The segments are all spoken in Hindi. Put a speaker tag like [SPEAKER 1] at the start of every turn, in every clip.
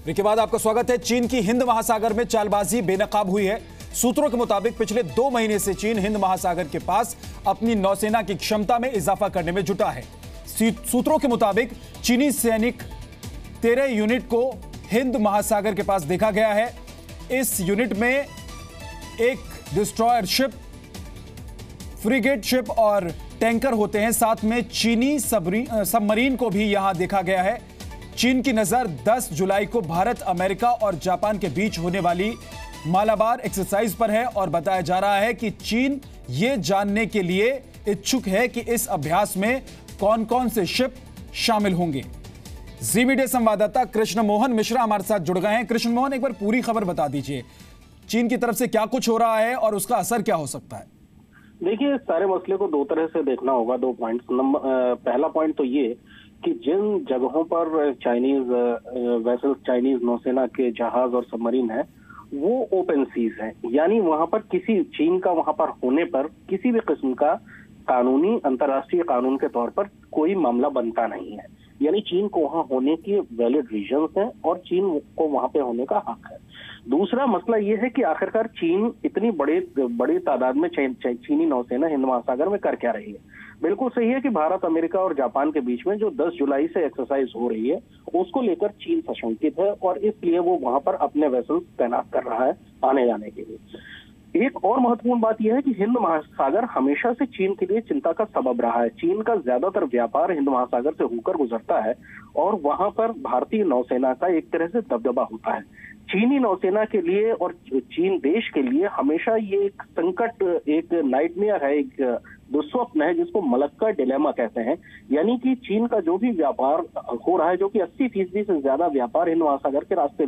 [SPEAKER 1] ब्रेक के बाद आपका स्वागत है। चीन की हिंद महासागर में चालबाजी बेनकाब हुई है। सूत्रों के मुताबिक पिछले 2 महीने से चीन हिंद महासागर के पास अपनी नौसेना की क्षमता में इजाफा करने में जुटा है। सूत्रों के मुताबिक चीनी सैनिक 13 यूनिट को हिंद महासागर के पास देखा गया है। इस यूनिट में एक डिस्ट्रॉयर शिप, फ्रिगेट शिप और टैंकर होते हैं। साथ में चीनी सबमरीन को भी यहां देखा गया है। चीन की नजर 10 जुलाई को भारत, अमेरिका और जापान के बीच होने वाली मालाबार एक्सरसाइज पर है और बताया जा रहा है कि चीन यह जानने के लिए इच्छुक है कि इस अभ्यास में कौन कौन से शिप शामिल होंगे। जी मीडिया संवाददाता कृष्ण मोहन मिश्रा हमारे साथ जुड़ गए हैं। कृष्ण मोहन, एक बार पूरी खबर बता दीजिए, चीन की तरफ से क्या कुछ हो रहा है और उसका असर क्या हो सकता है?
[SPEAKER 2] देखिए, सारे मसले को 2 तरह से देखना होगा। 2 पॉइंट्स। पहला पॉइंट तो ये कि जिन जगहों पर चाइनीज वेसल्स, चाइनीज नौसेना के जहाज और सबमरीन है, वो ओपन सीज है, यानी वहां पर किसी चीन का वहां पर होने पर किसी भी किस्म का कानूनी, अंतर्राष्ट्रीय कानून के तौर पर कोई मामला बनता नहीं है। यानी चीन को वहां होने की वैलिड रीजंस हैं और चीन को वहां पे होने का हक है। दूसरा मसला यह है कि आखिरकार चीन इतनी बड़ी तादाद में चीनी नौसेना हिंद महासागर में कर क्या रही है। बिल्कुल सही है कि भारत, अमेरिका और जापान के बीच में जो 10 जुलाई से एक्सरसाइज हो रही है, उसको लेकर चीन सशंकित है और इसलिए वो वहां पर अपने वेसल्स तैनात कर रहा है आने जाने के लिए। एक और महत्वपूर्ण बात यह है कि हिंद महासागर हमेशा से चीन के लिए चिंता का सबब रहा है। चीन का ज्यादातर व्यापार हिंद महासागर से होकर गुजरता है और वहां पर भारतीय नौसेना का एक तरह से दबदबा होता है। चीनी नौसेना के लिए और चीन देश के लिए हमेशा ये एक संकट, एक नाइटमेयर है, एक दुस्वप्न है, जिसको मलक्का डिलेमा कहते हैं। यानी कि चीन का जो भी व्यापार हो रहा है, जो कि 80% से ज्यादा व्यापार हिंद महासागर के रास्ते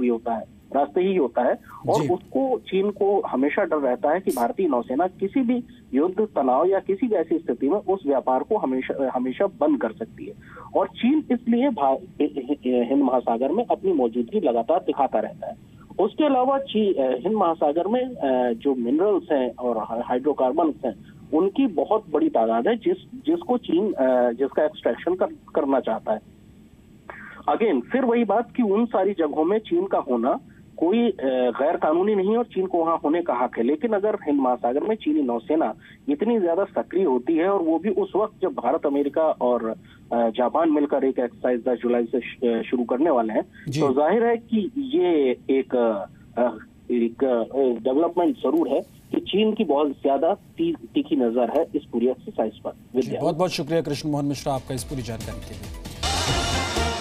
[SPEAKER 2] ही होता है और उसको चीन को हमेशा डर रहता है कि भारतीय नौसेना किसी भी युद्ध, तनाव या किसी भी ऐसी स्थिति में उस व्यापार को हमेशा बंद कर सकती है। और चीन इसलिए हिंद महासागर में अपनी मौजूदगी लगातार दिखाता रहता है। उसके अलावा हिंद महासागर में जो मिनरल्स हैं और हाइड्रोकार्बन्स हैं, उनकी बहुत बड़ी तादाद है जिसको चीन जिसका एक्सट्रैक्शन करना चाहता है। अगेन फिर वही बात कि उन सारी जगहों में चीन का होना कोई गैर कानूनी नहीं और चीन को वहां होने का हक है। लेकिन अगर हिंद महासागर में चीनी नौसेना इतनी ज्यादा सक्रिय होती है और वो भी उस वक्त जब भारत, अमेरिका और जापान मिलकर एक एक्सरसाइज 10 जुलाई से शुरू करने वाले हैं, तो जाहिर है कि ये एक डेवलपमेंट जरूर है कि चीन की बहुत ज्यादा तीखी नजर है इस पूरी एक्सरसाइज पर।
[SPEAKER 1] बहुत बहुत शुक्रिया कृष्ण मोहन मिश्रा आपका इस पूरी जानकारी के लिए।